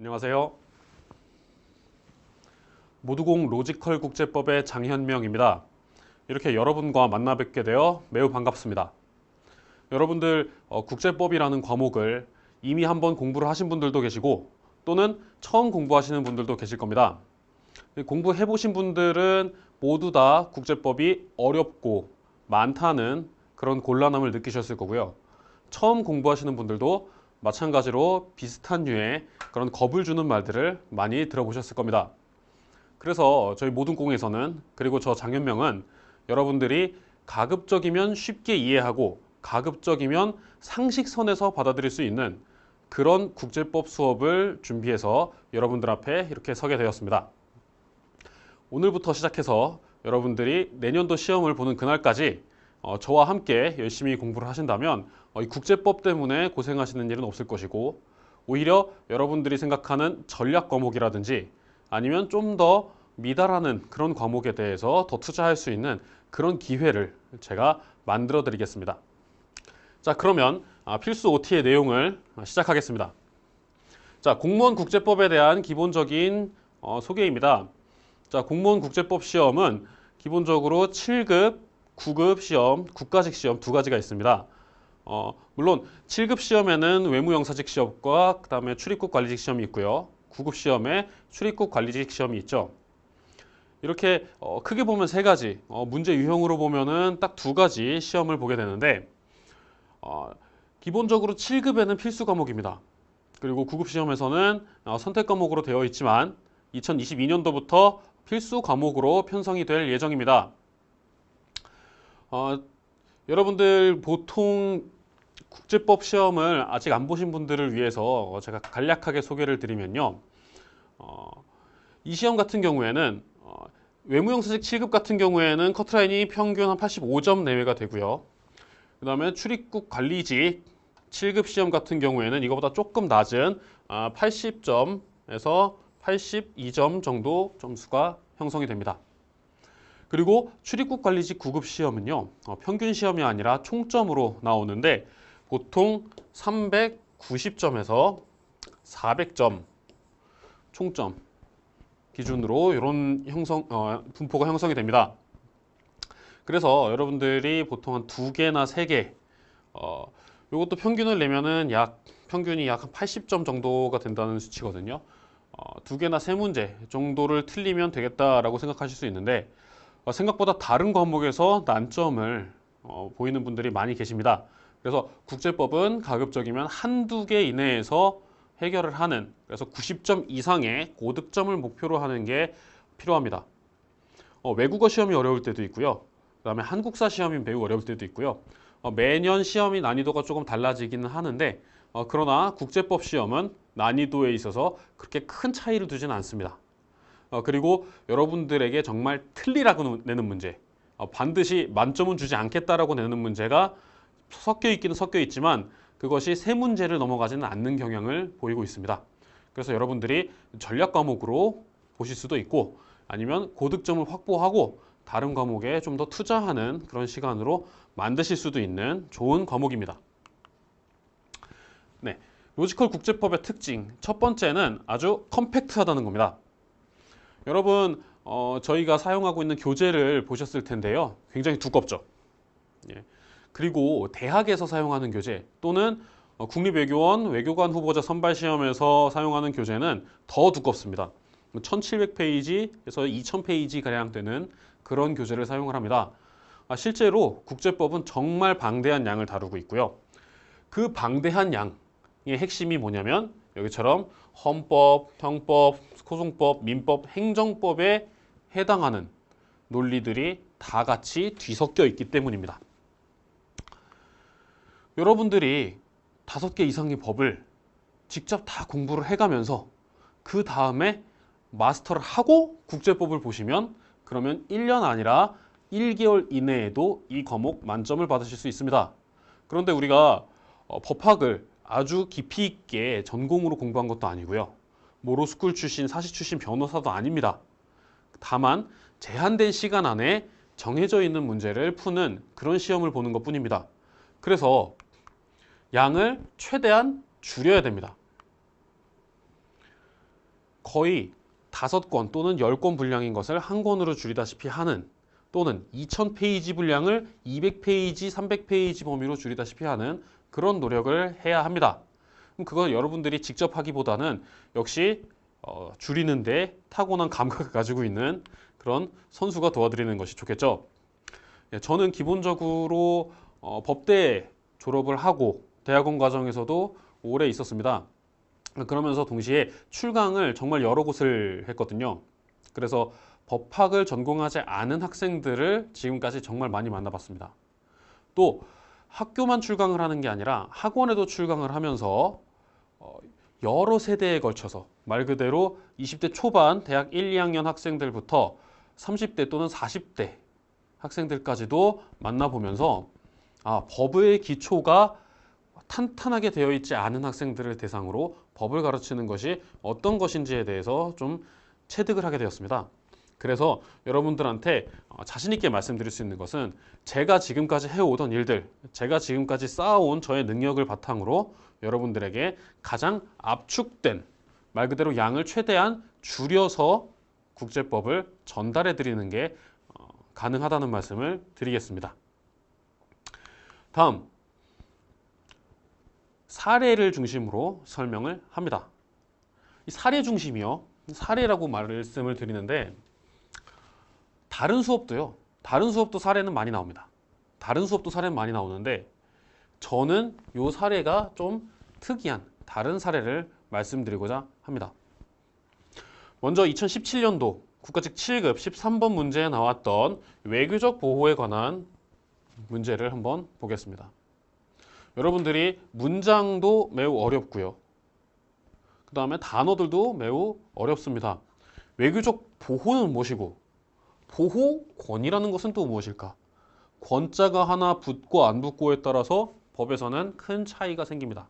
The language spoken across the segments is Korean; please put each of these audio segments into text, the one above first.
안녕하세요. 모두공 로지컬 국제법의 장현명입니다. 이렇게 여러분과 만나 뵙게 되어 매우 반갑습니다. 여러분들 국제법이라는 과목을 이미 한번 공부를 하신 분들도 계시고 또는 처음 공부하시는 분들도 계실 겁니다. 공부해 보신 분들은 모두 다 국제법이 어렵고 많다는 그런 곤란함을 느끼셨을 거고요. 처음 공부하시는 분들도 마찬가지로 비슷한 류의 그런 겁을 주는 말들을 많이 들어보셨을 겁니다. 그래서 저희 모든공에서는, 그리고 저 장현명은 여러분들이 가급적이면 쉽게 이해하고 가급적이면 상식선에서 받아들일 수 있는 그런 국제법 수업을 준비해서 여러분들 앞에 이렇게 서게 되었습니다. 오늘부터 시작해서 여러분들이 내년도 시험을 보는 그날까지 저와 함께 열심히 공부를 하신다면 이 국제법 때문에 고생하시는 일은 없을 것이고, 오히려 여러분들이 생각하는 전략 과목이라든지 아니면 좀 더 미달하는 그런 과목에 대해서 더 투자할 수 있는 그런 기회를 제가 만들어 드리겠습니다. 자, 그러면 필수 OT의 내용을 시작하겠습니다. 자, 공무원 국제법에 대한 기본적인 소개입니다. 자, 공무원 국제법 시험은 기본적으로 7급, 9급 시험, 국가직 시험 두 가지가 있습니다. 물론 7급 시험에는 외무영사직 시험과 그 다음에 출입국 관리직 시험이 있고요. 9급 시험에 출입국 관리직 시험이 있죠. 이렇게 크게 보면 세 가지, 문제 유형으로 보면은 딱 두 가지 시험을 보게 되는데, 기본적으로 7급에는 필수 과목입니다. 그리고 9급 시험에서는 선택 과목으로 되어 있지만 2022년도부터 필수 과목으로 편성이 될 예정입니다. 여러분들 보통 국제법 시험을 아직 안 보신 분들을 위해서 제가 간략하게 소개를 드리면요. 이 시험 같은 경우에는 외무영사직 7급 같은 경우에는 커트라인이 평균 한 85점 내외가 되고요. 그 다음에 출입국 관리직 7급 시험 같은 경우에는 이거보다 조금 낮은 80점에서 82점 정도 점수가 형성이 됩니다. 그리고 출입국 관리직 9급 시험은요, 평균 시험이 아니라 총점으로 나오는데 보통 390점에서 400점 총점 기준으로 이런 분포가 형성이 됩니다. 그래서 여러분들이 보통 한 2개나 3개, 이것도 평균을 내면은 평균이 약 80점 정도가 된다는 수치거든요. 2개나 3문제 정도를 틀리면 되겠다라고 생각하실 수 있는데, 생각보다 다른 과목에서 난점을 보이는 분들이 많이 계십니다. 그래서 국제법은 가급적이면 한두 개 이내에서 해결을 하는, 그래서 90점 이상의 고득점을 목표로 하는 게 필요합니다. 외국어 시험이 어려울 때도 있고요. 그 다음에 한국사 시험이 매우 어려울 때도 있고요. 매년 시험이 난이도가 조금 달라지기는 하는데, 그러나 국제법 시험은 난이도에 있어서 그렇게 큰 차이를 두지는 않습니다. 그리고 여러분들에게 정말 틀리라고 내는 문제, 반드시 만점은 주지 않겠다라고 내는 문제가 섞여 있기는 섞여 있지만 그것이 3문제를 넘어가지는 않는 경향을 보이고 있습니다. 그래서 여러분들이 전략 과목으로 보실 수도 있고, 아니면 고득점을 확보하고 다른 과목에 좀 더 투자하는 그런 시간으로 만드실 수도 있는 좋은 과목입니다. 네, 로지컬 국제법의 특징 첫 번째는 아주 컴팩트하다는 겁니다. 여러분, 저희가 사용하고 있는 교재를 보셨을 텐데요. 굉장히 두껍죠. 예. 그리고 대학에서 사용하는 교재 또는 국립외교원 외교관 후보자 선발시험에서 사용하는 교재는 더 두껍습니다. 1700페이지에서 2000페이지 가량 되는 그런 교재를 사용을 합니다. 실제로 국제법은 정말 방대한 양을 다루고 있고요. 그 방대한 양의 핵심이 뭐냐면 여기처럼 헌법, 형법, 소송법, 민법, 행정법에 해당하는 논리들이 다 같이 뒤섞여 있기 때문입니다. 여러분들이 5개 이상의 법을 직접 다 공부를 해가면서 그 다음에 마스터를 하고 국제법을 보시면 그러면 1년 아니라 1개월 이내에도 이 과목 만점을 받으실 수 있습니다. 그런데 우리가 법학을 아주 깊이 있게 전공으로 공부한 것도 아니고요. 모로스쿨 출신, 사시 출신 변호사도 아닙니다. 다만 제한된 시간 안에 정해져 있는 문제를 푸는 그런 시험을 보는 것 뿐입니다. 그래서 양을 최대한 줄여야 됩니다. 거의 5권 또는 10권 분량인 것을 한 권으로 줄이다시피 하는, 또는 2000페이지 분량을 200페이지, 300페이지 범위로 줄이다시피 하는 그런 노력을 해야 합니다. 그럼 그건 여러분들이 직접 하기보다는 역시 줄이는데 타고난 감각을 가지고 있는 그런 선수가 도와드리는 것이 좋겠죠. 저는 기본적으로 법대 졸업을 하고 대학원 과정에서도 오래 있었습니다. 그러면서 동시에 출강을 정말 여러 곳을 했거든요. 그래서 법학을 전공하지 않은 학생들을 지금까지 정말 많이 만나봤습니다. 또 학교만 출강을 하는 게 아니라 학원에도 출강을 하면서 여러 세대에 걸쳐서 말 그대로 20대 초반 대학 1, 2학년 학생들부터 30대 또는 40대 학생들까지도 만나보면서 법의 기초가 탄탄하게 되어 있지 않은 학생들을 대상으로 법을 가르치는 것이 어떤 것인지에 대해서 좀 체득을 하게 되었습니다. 그래서 여러분들한테 자신 있게 말씀드릴 수 있는 것은 제가 지금까지 해오던 일들, 제가 지금까지 쌓아온 저의 능력을 바탕으로 여러분들에게 가장 압축된, 말 그대로 양을 최대한 줄여서 국제법을 전달해 드리는 게 가능하다는 말씀을 드리겠습니다. 다음, 사례를 중심으로 설명을 합니다. 이 사례 중심이요. 사례라고 말씀을 드리는데 다른 수업도 사례는 많이 나옵니다. 다른 수업도 사례는 많이 나오는데 저는 이 사례가 좀 특이한 다른 사례를 말씀드리고자 합니다. 먼저 2017년도 국가직 7급 13번 문제에 나왔던 외교적 보호에 관한 문제를 한번 보겠습니다. 여러분들이 문장도 매우 어렵고요. 그 다음에 단어들도 매우 어렵습니다. 외교적 보호는 무엇이고 보호권이라는 것은 또 무엇일까? 권자가 하나 붙고 안 붙고에 따라서 법에서는 큰 차이가 생깁니다.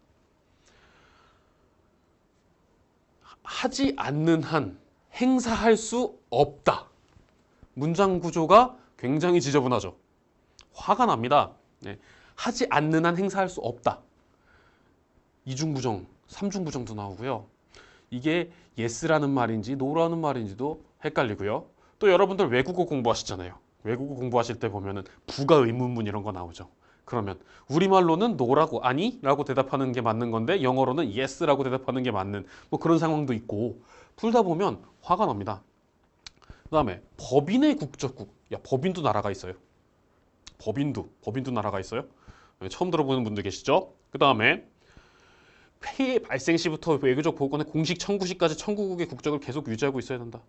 하지 않는 한 행사할 수 없다. 문장 구조가 굉장히 지저분하죠. 화가 납니다. 네. 하지 않는 한 행사할 수 없다. 이중부정, 삼중부정도 나오고요. 이게 yes라는 말인지 no라는 말인지도 헷갈리고요. 또 여러분들 외국어 공부하시잖아요. 외국어 공부하실 때 보면은 부가 의문문 이런 거 나오죠. 그러면 우리말로는 no라고 아니? 라고 대답하는 게 맞는 건데 영어로는 yes라고 대답하는 게 맞는 뭐 그런 상황도 있고 풀다 보면 화가 납니다. 그 다음에 법인의 국적국. 야, 법인도 나라가 있어요. 법인도 나라가 있어요. 처음 들어보는 분들 계시죠? 그 다음에 폐해 발생 시부터 외교적 보호권의 공식 청구 시까지 청구국의 국적을 계속 유지하고 있어야 된다.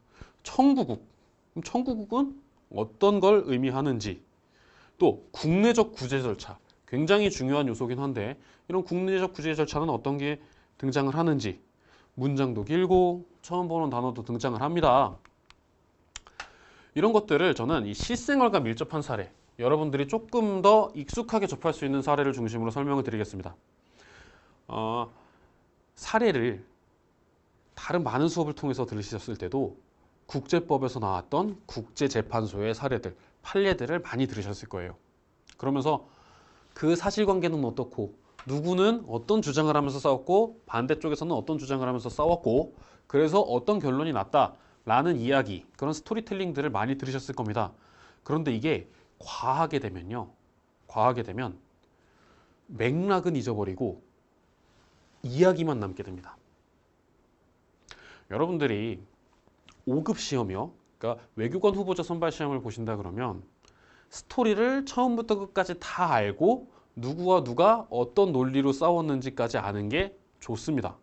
청구국. 그럼 청구국은 어떤 걸 의미하는지. 또 국내적 구제 절차. 굉장히 중요한 요소긴 한데 이런 국내적 구제 절차는 어떤 게 등장을 하는지. 문장도 길고 처음 보는 단어도 등장을 합니다. 이런 것들을 저는 이 실생활과 밀접한 사례, 여러분들이 조금 더 익숙하게 접할 수 있는 사례를 중심으로 설명을 드리겠습니다. 사례를 다른 많은 수업을 통해서 들으셨을 때도 국제법에서 나왔던 국제재판소의 사례들, 판례들을 많이 들으셨을 거예요. 그러면서 그 사실관계는 어떻고 누구는 어떤 주장을 하면서 싸웠고 반대쪽에서는 어떤 주장을 하면서 싸웠고 그래서 어떤 결론이 났다라는 이야기, 그런 스토리텔링들을 많이 들으셨을 겁니다. 그런데 이게 과하게 되면 맥락은 잊어버리고 이야기만 남게 됩니다. 여러분들이 5급 시험이요. 그러니까 외교관 후보자 선발 시험을 보신다 그러면 스토리를 처음부터 끝까지 다 알고 누구와 누가 어떤 논리로 싸웠는지까지 아는 게 좋습니다.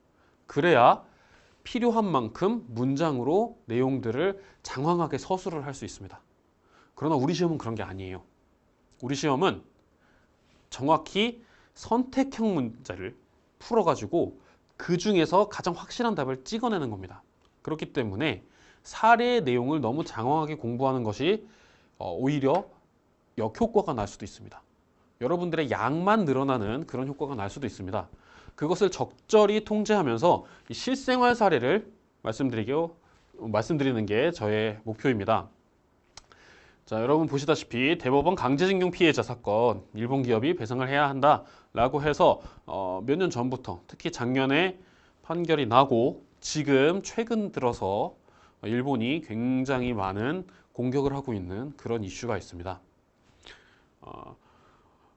그래야 필요한 만큼 문장으로 내용들을 장황하게 서술을 할 수 있습니다. 그러나 우리 시험은 그런 게 아니에요. 우리 시험은 정확히 선택형 문제를 풀어가지고 그 중에서 가장 확실한 답을 찍어내는 겁니다. 그렇기 때문에 사례의 내용을 너무 장황하게 공부하는 것이 오히려 역효과가 날 수도 있습니다. 여러분들의 양만 늘어나는 그런 효과가 날 수도 있습니다. 그것을 적절히 통제하면서 이 실생활 사례를 말씀드리는 게 저의 목표입니다. 자, 여러분 보시다시피 대법원 강제징용 피해자 사건 일본 기업이 배상을 해야 한다라고 해서 몇 년 전부터 특히 작년에 판결이 나고 지금 최근 들어서 일본이 굉장히 많은 공격을 하고 있는 그런 이슈가 있습니다.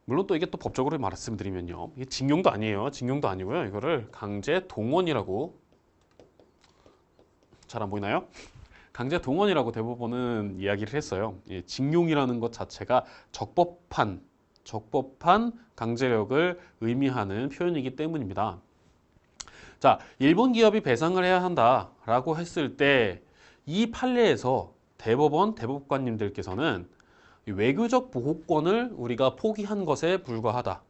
물론 또 이게 또 법적으로 말씀드리면요, 이게 징용도 아니에요. 징용도 아니고요. 이거를 강제 동원이라고, 잘 안 보이나요? 강제 동원이라고 대법원은 이야기를 했어요. 예, 징용이라는 것 자체가 적법한 강제력을 의미하는 표현이기 때문입니다. 자, 일본 기업이 배상을 해야 한다라고 했을 때 이 판례에서 대법관님들께서는 외교적 보호권을 우리가 포기한 것에 불과하다.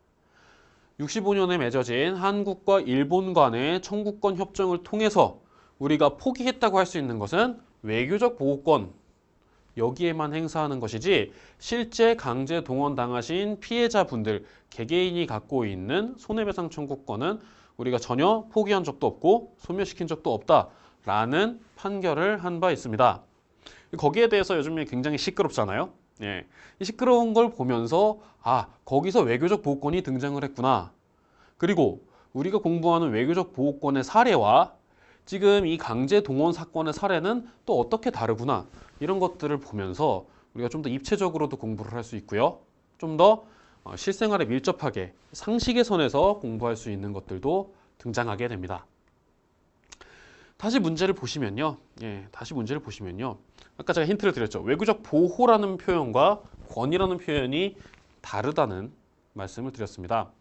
65년에 맺어진 한국과 일본 간의 청구권 협정을 통해서 우리가 포기했다고 할 수 있는 것은 외교적 보호권, 여기에만 행사하는 것이지 실제 강제 동원당하신 피해자분들, 개개인이 갖고 있는 손해배상 청구권은 우리가 전혀 포기한 적도 없고 소멸시킨 적도 없다라는 판결을 한 바 있습니다. 거기에 대해서 요즘에 굉장히 시끄럽잖아요. 예, 이 시끄러운 걸 보면서 거기서 외교적 보호권이 등장을 했구나. 그리고 우리가 공부하는 외교적 보호권의 사례와 지금 이 강제 동원 사건의 사례는 또 어떻게 다르구나. 이런 것들을 보면서 우리가 좀 더 입체적으로도 공부를 할 수 있고요. 좀 더 실생활에 밀접하게 상식의 선에서 공부할 수 있는 것들도 등장하게 됩니다. 다시 문제를 보시면요. 아까 제가 힌트를 드렸죠. 외교적 보호라는 표현과 권이라는 표현이 다르다는 말씀을 드렸습니다.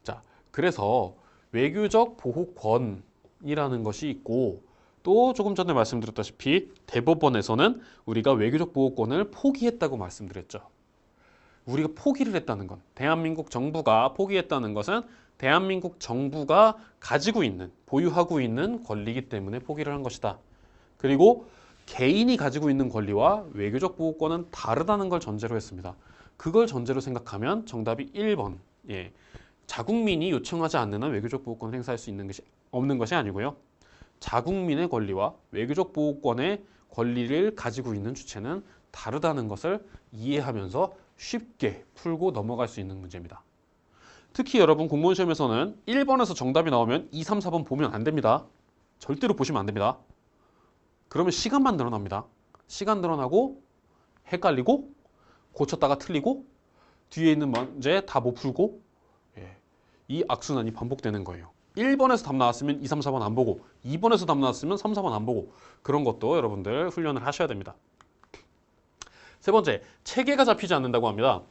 자, 그래서 외교적 보호권이라는 것이 있고 또 조금 전에 말씀드렸다시피 대법원에서는 우리가 외교적 보호권을 포기했다고 말씀드렸죠. 우리가 포기를 했다는 건, 대한민국 정부가 포기했다는 것은 대한민국 정부가 가지고 있는, 보유하고 있는 권리이기 때문에 포기를 한 것이다. 그리고 개인이 가지고 있는 권리와 외교적 보호권은 다르다는 걸 전제로 했습니다. 그걸 전제로 생각하면 정답이 1번. 예. 자국민이 요청하지 않는 한 외교적 보호권을 행사할 수 있는 것이 없는 것이 아니고요. 자국민의 권리와 외교적 보호권의 권리를 가지고 있는 주체는 다르다는 것을 이해하면서 쉽게 풀고 넘어갈 수 있는 문제입니다. 특히 여러분 공무원 시험에서는 1번에서 정답이 나오면 2, 3, 4번 보면 안 됩니다. 절대로 보시면 안 됩니다. 그러면 시간만 늘어납니다. 시간 늘어나고 헷갈리고 고쳤다가 틀리고 뒤에 있는 문제 다 못 풀고 이 악순환이 반복되는 거예요. 1번에서 답 나왔으면 2, 3, 4번 안 보고 2번에서 답 나왔으면 3, 4번 안 보고 그런 것도 여러분들 훈련을 하셔야 됩니다. 세 번째, 체계가 잡히지 않는다고 합니다.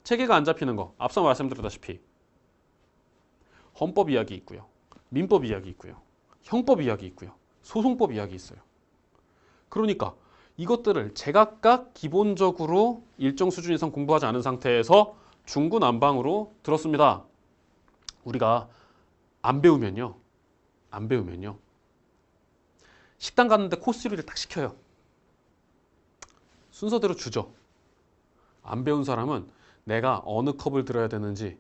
체계가 안 잡히는 거, 앞서 말씀드렸다시피 헌법 이야기 있고요. 민법 이야기 있고요. 형법 이야기 있고요. 소송법 이야기 있어요. 그러니까 이것들을 제각각 기본적으로 일정 수준 이상 공부하지 않은 상태에서 중구난방으로 들었습니다. 우리가 안 배우면요. 식당 갔는데 코스 요리를 딱 시켜요. 순서대로 주죠. 안 배운 사람은 내가 어느 컵을 들어야 되는지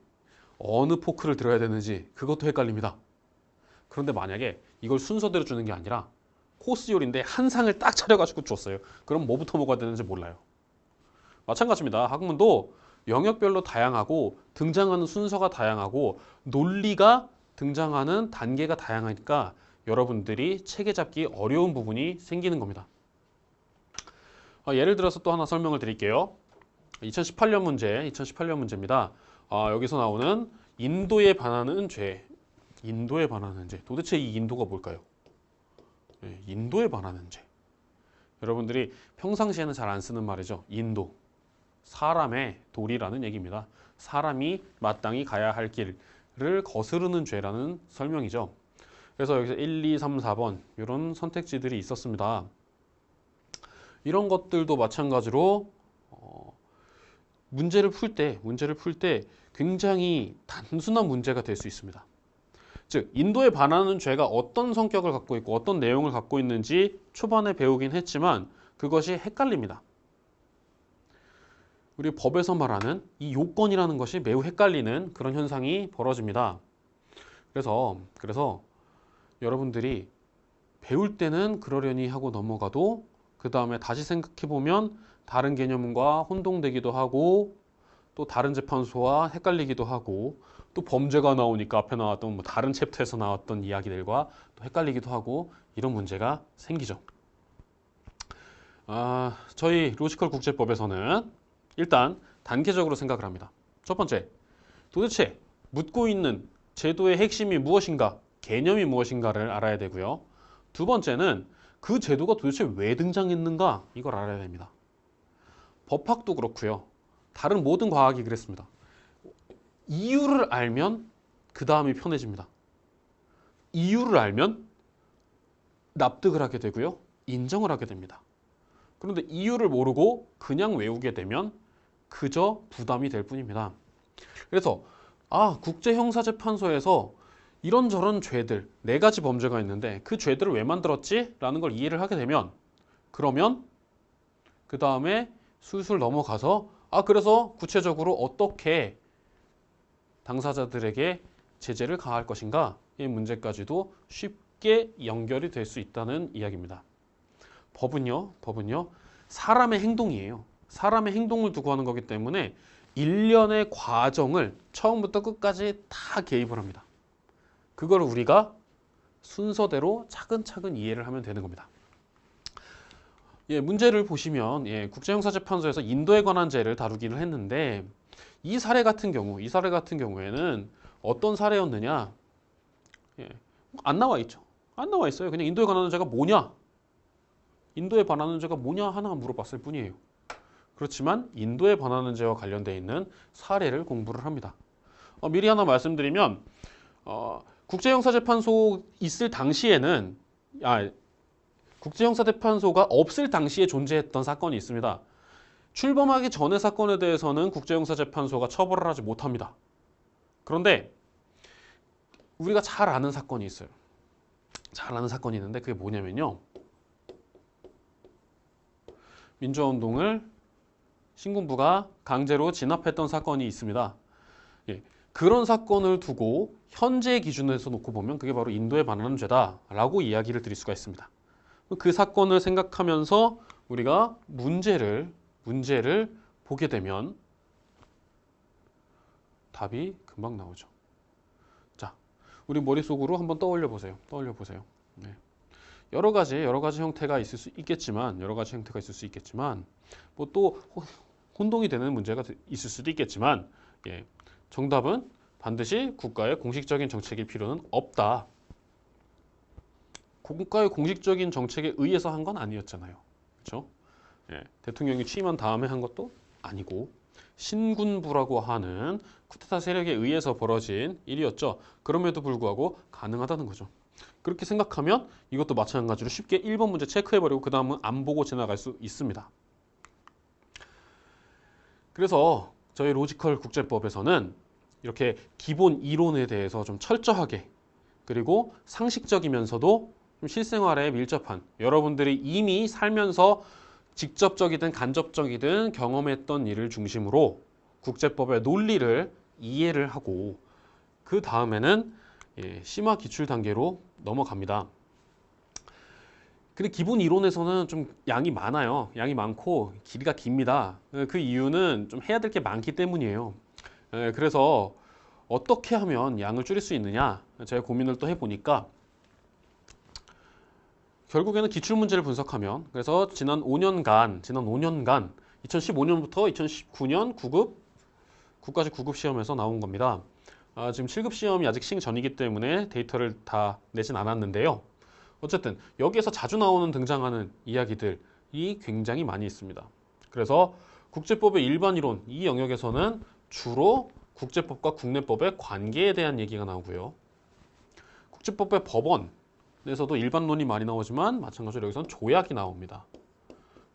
어느 포크를 들어야 되는지 그것도 헷갈립니다. 그런데 만약에 이걸 순서대로 주는 게 아니라 코스 요리인데 한 상을 딱 차려가지고 줬어요. 그럼 뭐부터 먹어야 되는지 몰라요. 마찬가지입니다. 학문도 영역별로 다양하고 등장하는 순서가 다양하고 논리가 등장하는 단계가 다양하니까 여러분들이 체계 잡기 어려운 부분이 생기는 겁니다. 예를 들어서 또 하나 설명을 드릴게요. 2018년 문제입니다. 여기서 나오는 인도에 반하는 죄. 도대체 이 인도가 뭘까요? 인도에 반하는 죄. 여러분들이 평상시에는 잘 안 쓰는 말이죠. 인도. 사람의 도리라는 얘기입니다. 사람이 마땅히 가야 할 길을 거스르는 죄라는 설명이죠. 그래서 여기서 1, 2, 3, 4번 이런 선택지들이 있었습니다. 이런 것들도 마찬가지로 문제를 풀 때 굉장히 단순한 문제가 될 수 있습니다. 즉 인도에 반하는 죄가 어떤 성격을 갖고 있고 어떤 내용을 갖고 있는지 초반에 배우긴 했지만 그것이 헷갈립니다. 우리 법에서 말하는 이 요건이라는 것이 매우 헷갈리는 그런 현상이 벌어집니다. 그래서 여러분들이 배울 때는 그러려니 하고 넘어가도 그 다음에 다시 생각해보면 다른 개념과 혼동되기도 하고 또 다른 재판소와 헷갈리기도 하고 또 범죄가 나오니까 앞에 나왔던 뭐 다른 챕터에서 나왔던 이야기들과 또 헷갈리기도 하고 이런 문제가 생기죠. 저희 로지컬 국제법에서는 일단 단계적으로 생각을 합니다. 첫 번째, 도대체 묻고 있는 제도의 핵심이 무엇인가, 개념이 무엇인가를 알아야 되고요. 두 번째는 그 제도가 도대체 왜 등장했는가, 이걸 알아야 됩니다. 법학도 그렇고요. 다른 모든 과학이 그랬습니다. 이유를 알면 그 다음이 편해집니다. 이유를 알면 납득을 하게 되고요. 인정을 하게 됩니다. 그런데 이유를 모르고 그냥 외우게 되면 그저 부담이 될 뿐입니다. 그래서 국제형사재판소에서 이런저런 죄들, 4가지 범죄가 있는데 그 죄들을 왜 만들었지? 라는 걸 이해를 하게 되면 그러면 그 다음에 술술 넘어가서 그래서 구체적으로 어떻게 당사자들에게 제재를 가할 것인가? 이 문제까지도 쉽게 연결이 될 수 있다는 이야기입니다. 법은요, 사람의 행동이에요. 사람의 행동을 두고 하는 거기 때문에 일련의 과정을 처음부터 끝까지 다 개입을 합니다. 그걸 우리가 순서대로 차근차근 이해를 하면 되는 겁니다. 문제를 보시면 국제형사재판소에서 인도에 관한 죄를 다루기를 했는데 이 사례 같은 경우에는 어떤 사례였느냐? 안 나와 있죠. 안 나와 있어요. 그냥 인도에 관한 죄가 뭐냐? 인도에 반하는 죄가 뭐냐 하나 물어봤을 뿐이에요. 그렇지만 인도에 반하는 죄와 관련되어 있는 사례를 공부를 합니다. 미리 하나 말씀드리면 국제형사재판소 있을 당시에는 국제형사재판소가 없을 당시에 존재했던 사건이 있습니다. 출범하기 전의 사건에 대해서는 국제형사재판소가 처벌을 하지 못합니다. 그런데 우리가 잘 아는 사건이 있어요. 잘 아는 사건이 있는데 그게 뭐냐면요. 민주화운동을 신군부가 강제로 진압했던 사건이 있습니다. 그런 사건을 두고 현재 기준에서 놓고 보면 그게 바로 인도에 반하는 죄다라고 이야기를 드릴 수가 있습니다. 그 사건을 생각하면서 우리가 문제를 보게 되면 답이 금방 나오죠. 자, 우리 머릿속으로 한번 떠올려 보세요. 여러 가지 형태가 있을 수 있겠지만, 뭐 또 혼동이 되는 문제가 있을 수도 있겠지만, 정답은 반드시 국가의 공식적인 정책일 필요는 없다. 국가의 공식적인 정책에 의해서 한 건 아니었잖아요. 그렇죠? 대통령이 취임한 다음에 한 것도 아니고 신군부라고 하는 쿠데타 세력에 의해서 벌어진 일이었죠. 그럼에도 불구하고 가능하다는 거죠. 그렇게 생각하면 이것도 마찬가지로 쉽게 1번 문제 체크해버리고 그 다음은 안 보고 지나갈 수 있습니다. 그래서 저희 로지컬 국제법에서는 이렇게 기본 이론에 대해서 좀 철저하게 그리고 상식적이면서도 좀 실생활에 밀접한 여러분들이 이미 살면서 직접적이든 간접적이든 경험했던 일을 중심으로 국제법의 논리를 이해를 하고 그 다음에는 심화 기출 단계로 넘어갑니다. 근데 기본 이론에서는 좀 양이 많아요. 양이 많고 길이가 깁니다. 그 이유는 좀 해야 될 게 많기 때문이에요. 그래서 어떻게 하면 양을 줄일 수 있느냐 제가 고민을 또 해보니까 결국에는 기출문제를 분석하면 그래서 지난 5년간 2015년부터 2019년 9까지 9급 시험에서 나온 겁니다. 지금 7급 시험이 아직 시행 전이기 때문에 데이터를 다 내진 않았는데요. 어쨌든 여기에서 자주 나오는 등장하는 이야기들이 굉장히 많이 있습니다. 그래서 국제법의 일반 이론 이 영역에서는 주로 국제법과 국내법의 관계에 대한 얘기가 나오고요. 국제법의 법원에서도 일반론이 많이 나오지만 마찬가지로 여기서는 조약이 나옵니다.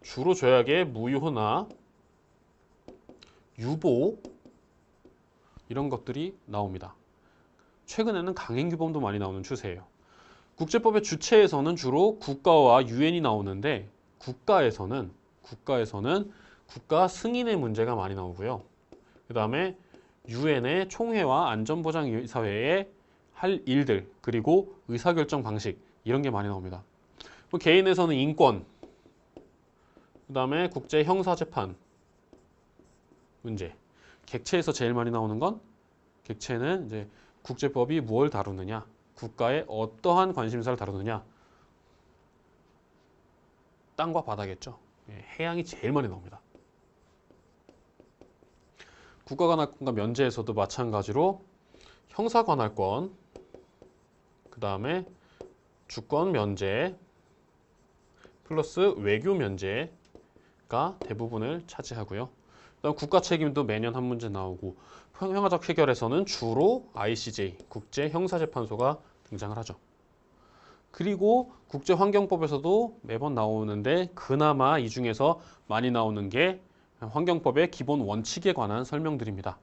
주로 조약의 무효나 유보 이런 것들이 나옵니다. 최근에는 강행규범도 많이 나오는 추세예요. 국제법의 주체에서는 주로 국가와 유엔이 나오는데 국가에서는 국가 승인의 문제가 많이 나오고요. 그 다음에 유엔의 총회와 안전보장이사회에 할 일들 그리고 의사결정 방식 이런 게 많이 나옵니다. 개인에서는 인권 그 다음에 국제형사재판 문제 객체에서 제일 많이 나오는 건 객체는 이제 국제법이 무엇을 다루느냐, 국가의 어떠한 관심사를 다루느냐. 땅과 바다겠죠. 해양이 제일 많이 나옵니다. 국가관할권과 면제에서도 마찬가지로 형사관할권, 그 다음에 주권 면제, 플러스 외교 면제가 대부분을 차지하고요. 그다음 국가 책임도 매년 한 문제 나오고 평화적 해결에서는 주로 ICJ, 국제형사재판소가 등장을 하죠. 그리고 국제환경법에서도 매번 나오는데 그나마 이 중에서 많이 나오는 게 환경법의 기본 원칙에 관한 설명들입니다.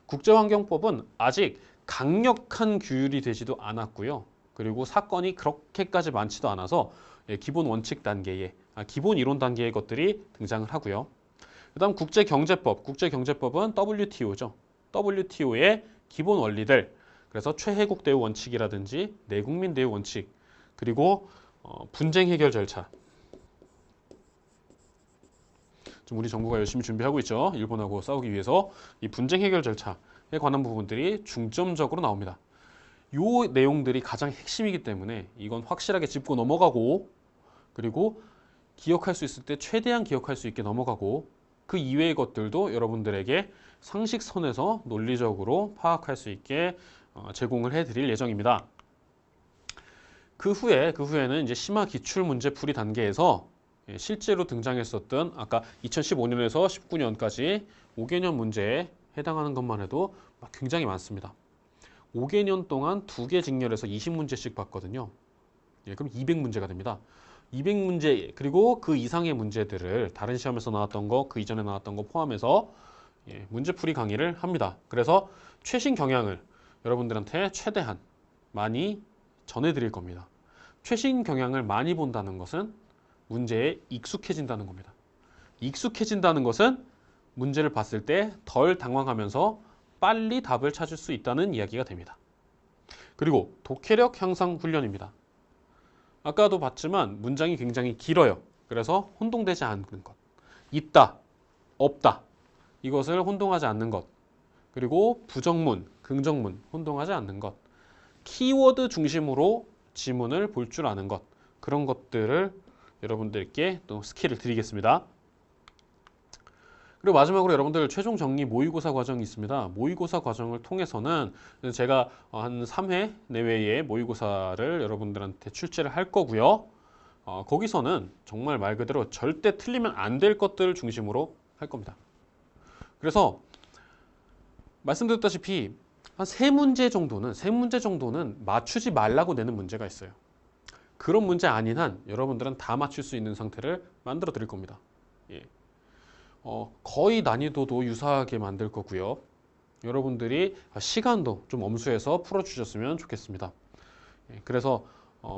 국제환경법은 아직 강력한 규율이 되지도 않았고요. 그리고 사건이 그렇게까지 많지도 않아서 기본 원칙 단계에, 기본 이론 단계의 것들이 등장을 하고요. 그 다음 국제경제법, 국제경제법은 WTO죠. WTO의 기본 원리들, 그래서 최혜국 대우 원칙이라든지 내국민 대우 원칙, 그리고 분쟁 해결 절차. 지금 우리 정부가 열심히 준비하고 있죠. 일본하고 싸우기 위해서 이 분쟁 해결 절차에 관한 부분들이 중점적으로 나옵니다. 이 내용들이 가장 핵심이기 때문에 이건 확실하게 짚고 넘어가고, 그리고 기억할 수 있을 때 최대한 기억할 수 있게 넘어가고, 그 이외의 것들도 여러분들에게 상식선에서 논리적으로 파악할 수 있게 제공을 해드릴 예정입니다. 그 후에는 이제 심화 기출 문제 풀이 단계에서 실제로 등장했었던 아까 2015년에서 19년까지 5개년 문제에 해당하는 것만 해도 굉장히 많습니다. 5개년 동안 2개 직렬에서 20문제씩 봤거든요. 그럼 200문제가 됩니다. 200문제 그리고 그 이상의 문제들을 다른 시험에서 나왔던 거, 그 이전에 나왔던 거 포함해서 문제풀이 강의를 합니다. 그래서 최신 경향을 여러분들한테 최대한 많이 전해드릴 겁니다. 최신 경향을 많이 본다는 것은 문제에 익숙해진다는 겁니다. 익숙해진다는 것은 문제를 봤을 때 덜 당황하면서 빨리 답을 찾을 수 있다는 이야기가 됩니다. 그리고 독해력 향상 훈련입니다. 아까도 봤지만 문장이 굉장히 길어요. 그래서 혼동되지 않는 것. 있다, 없다. 이것을 혼동하지 않는 것. 그리고 부정문, 긍정문 혼동하지 않는 것. 키워드 중심으로 지문을 볼 줄 아는 것. 그런 것들을 여러분들께 또 스킬을 드리겠습니다. 그리고 마지막으로 여러분들 최종 정리 모의고사 과정이 있습니다. 모의고사 과정을 통해서는 제가 한 3회 내외의 모의고사를 여러분들한테 출제를 할 거고요. 거기서는 정말 말 그대로 절대 틀리면 안 될 것들을 중심으로 할 겁니다. 그래서 말씀드렸다시피 한 3문제 정도는 맞추지 말라고 내는 문제가 있어요. 그런 문제 아닌 한 여러분들은 다 맞출 수 있는 상태를 만들어 드릴 겁니다. 예. 거의 난이도도 유사하게 만들 거고요. 여러분들이 시간도 좀 엄수해서 풀어주셨으면 좋겠습니다. 그래서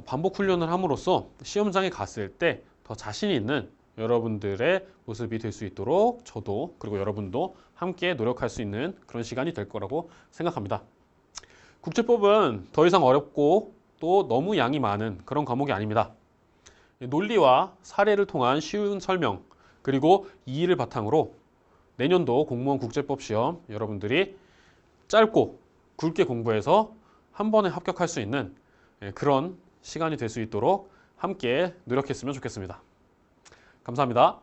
반복 훈련을 함으로써 시험장에 갔을 때 더 자신 있는 여러분들의 모습이 될 수 있도록 저도 그리고 여러분도 함께 노력할 수 있는 그런 시간이 될 거라고 생각합니다. 국제법은 더 이상 어렵고 또 너무 양이 많은 그런 과목이 아닙니다. 논리와 사례를 통한 쉬운 설명 그리고 이의를 바탕으로 내년도 공무원 국제법 시험 여러분들이 짧고 굵게 공부해서 한 번에 합격할 수 있는 그런 시간이 될 수 있도록 함께 노력했으면 좋겠습니다. 감사합니다.